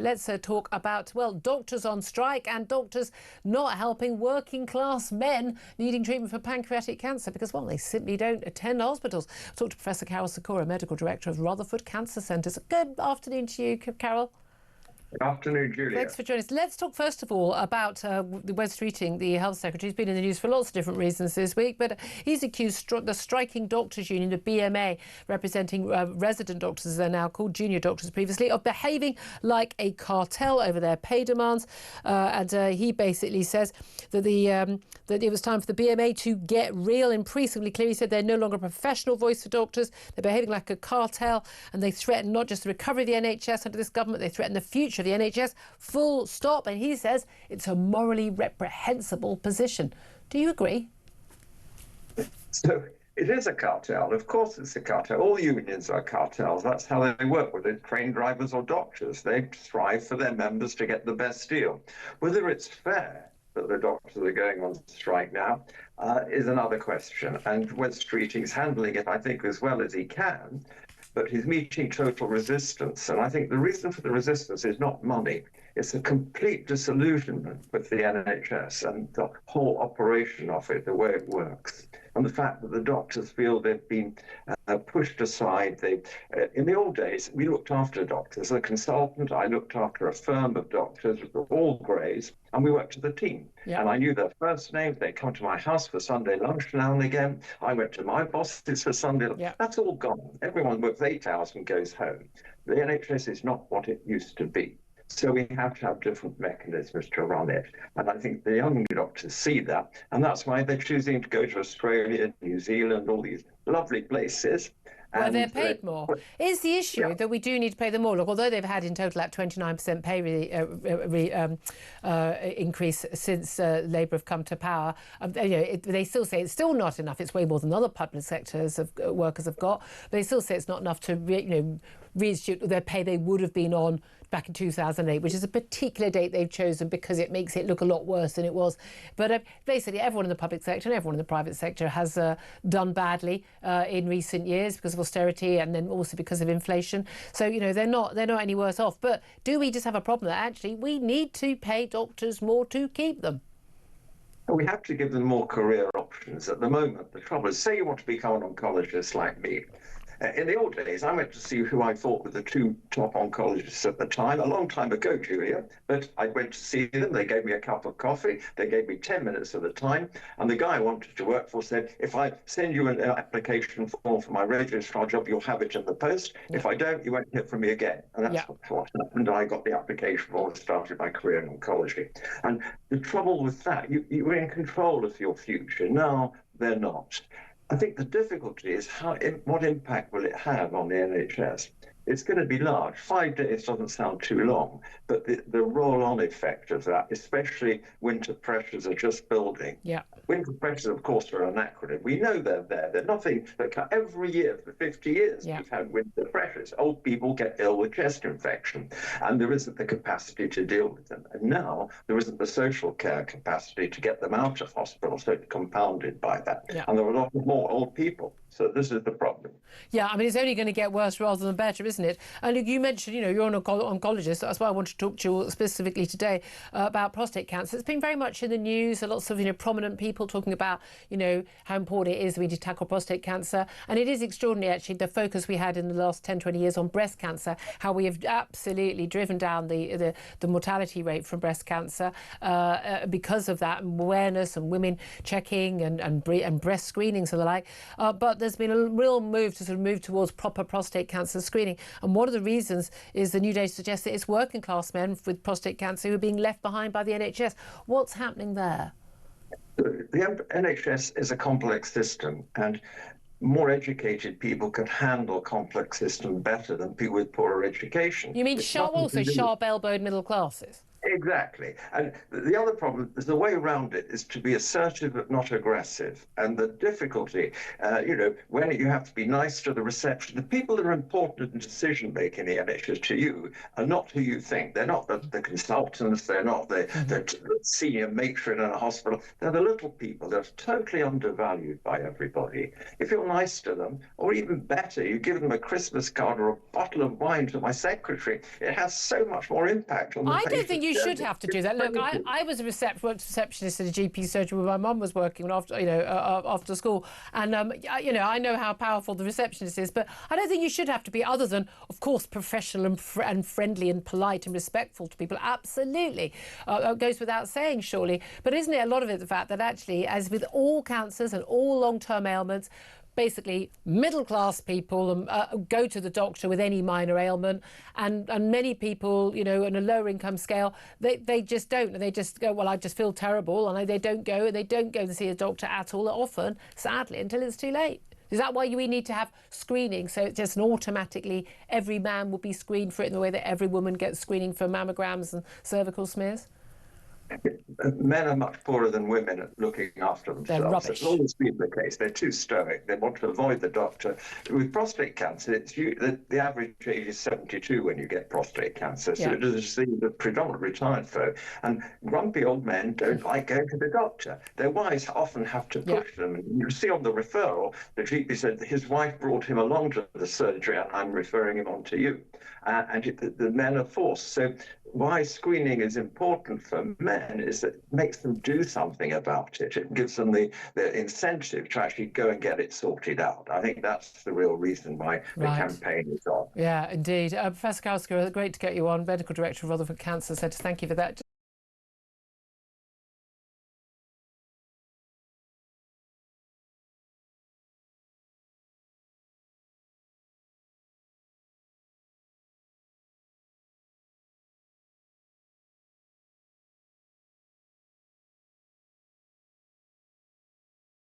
Let's talk about, well, doctors on strike and doctors not helping working class men needing treatment for pancreatic cancer because, well, they simply don't attend hospitals. Talk to Professor Carol Sikora, Medical Director of Rutherford Cancer Centres. Good afternoon to you, Carol. Good afternoon, Julia. Thanks for joining us. Let's talk first of all about Wes Streeting, the Health Secretary. He's been in the news for lots of different reasons this week, but he's accused the striking doctors' union, the BMA, representing resident doctors, as they're now called, junior doctors previously, of behaving like a cartel over their pay demands. He basically says that that it was time for the BMA to get real. Increasingly clear, he said they're no longer a professional voice for doctors. They're behaving like a cartel, and they threaten not just the recovery of the NHS under this government, they threaten the future of the NHS, full stop. And he says it's a morally reprehensible position. Do you agree? So it is a cartel. Of course it's a cartel. All unions are cartels. That's how they work, whether it's train drivers or doctors. They strive for their members to get the best deal. Whether it's fair that the doctors are going on strike now is another question. And Wes Streeting's handling it, I think, as well as he can. But he's meeting total resistance. And I think the reason for the resistance is not money. It's a complete disillusionment with the NHS and the whole operation of it, the way it works. And the fact that the doctors feel they've been pushed aside. In the old days, we looked after doctors. As a consultant, I looked after a firm of doctors, all greys, and we worked as a team. Yeah. And I knew their first names. They come to my house for Sunday lunch now and again. I went to my bosses for Sunday lunch. Yeah. That's all gone. Everyone works 8 hours and goes home. The NHS is not what it used to be. So we have to have different mechanisms to run it. And I think the young doctors see that. And that's why they're choosing to go to Australia, New Zealand, all these lovely places. Well, they're paid more. Is the issue that we do need to pay them more? Look, although they've had in total that 29% pay increase since Labour have come to power, they still say it's still not enough. It's way more than other public sectors of workers have got. But they still say it's not enough to reinstitute their pay they would have been on back in 2008, which is a particular date they've chosen because it makes it look a lot worse than it was. But basically, everyone in the public sector and everyone in the private sector has done badly in recent years because of austerity and then also because of inflation. So, they're not any worse off. But do we just have a problem that actually we need to pay doctors more to keep them? We have to give them more career options. At the moment, the trouble is, say you want to become an oncologist like me. In the old days, I went to see who I thought were the two top oncologists at the time, a long time ago, Julia, but I went to see them. They gave me a cup of coffee. They gave me 10 minutes of the time. And the guy I wanted to work for said, if I send you an application form for my registrar job, you'll have it in the post. Yeah. If I don't, you won't hear from me again. And that's what happened. I got the application form and started my career in oncology. And the trouble with that, you're in control of your future. Now they're not. I think the difficulty is what impact will it have on the NHS? It's going to be large. 5 days doesn't sound too long, but the roll-on effect of that, especially winter pressures are just building. Yeah. Winter pressures, of course, are an acronym. We know they're there. They're nothing that every year for 50 years we've had winter pressures. Old people get ill with chest infection, and there isn't the capacity to deal with them. And now there isn't the social care capacity to get them out of hospital, so it's compounded by that. Yeah. And there are a lot more old people. So this is the problem. Yeah, I mean, it's only going to get worse rather than better, isn't it? And you mentioned, you're an oncologist. That's why I want to talk to you specifically today about prostate cancer. It's been very much in the news. Lots of, prominent people talking about, how important it is we to tackle prostate cancer. And it is extraordinary, actually, the focus we had in the last 10, 20 years on breast cancer, how we have absolutely driven down the mortality rate from breast cancer because of that awareness and women checking and breast screenings and the like. But there's been a real move to move towards proper prostate cancer screening. And one of the reasons is the new data suggests that it's working class men with prostate cancer who are being left behind by the NHS. What's happening there? The NHS is a complex system, and more educated people can handle complex system better than people with poorer education. You mean also sharp-elbowed middle classes? Exactly. And the other problem is the way around it is to be assertive but not aggressive. And the difficulty, when you have to be nice to the reception, the people that are important in decision making in the NHS to you are not who you think. They're not the consultants, they're not the senior matron in a hospital. They're the little people that are totally undervalued by everybody. If you're nice to them, or even better, you give them a Christmas card or a bottle of wine to my secretary, it has so much more impact on the I don't patient's think you should journey. have to do that. Look, I was a receptionist at a GP surgery where my mum was working after school, and I know how powerful the receptionist is, but I don't think you should have to be, other than, of course, professional and friendly and polite and respectful to people. Absolutely, it goes without saying, surely. But isn't it a lot of it the fact that actually, as with all cancers and all long-term ailments, basically middle-class people go to the doctor with any minor ailment, and many people, on a lower income scale, they just don't. They just go, well, I just feel terrible, and they don't go and see a doctor at all often, sadly, until it's too late. Is that why we need to have screening? So it's just automatically every man will be screened for it in the way that every woman gets screening for mammograms and cervical smears? Men are much poorer than women at looking after themselves. They're rubbish. It's always been the case. They're too stoic. They want to avoid the doctor. With prostate cancer, the average age is 72 when you get prostate cancer. So it is the predominant retired folk. And grumpy old men don't like going to the doctor. Their wives often have to push them. And you see on the referral, the GP said that his wife brought him along to the surgery, and I'm referring him on to you. And the men are forced. So why screening is important for men is that it makes them do something about it. It gives them the incentive to actually go and get it sorted out. I think that's the real reason why the campaign is on. Yeah, indeed. Professor Kowska, great to get you on. Medical Director of Rutherford Cancer Centre. Thank you for that.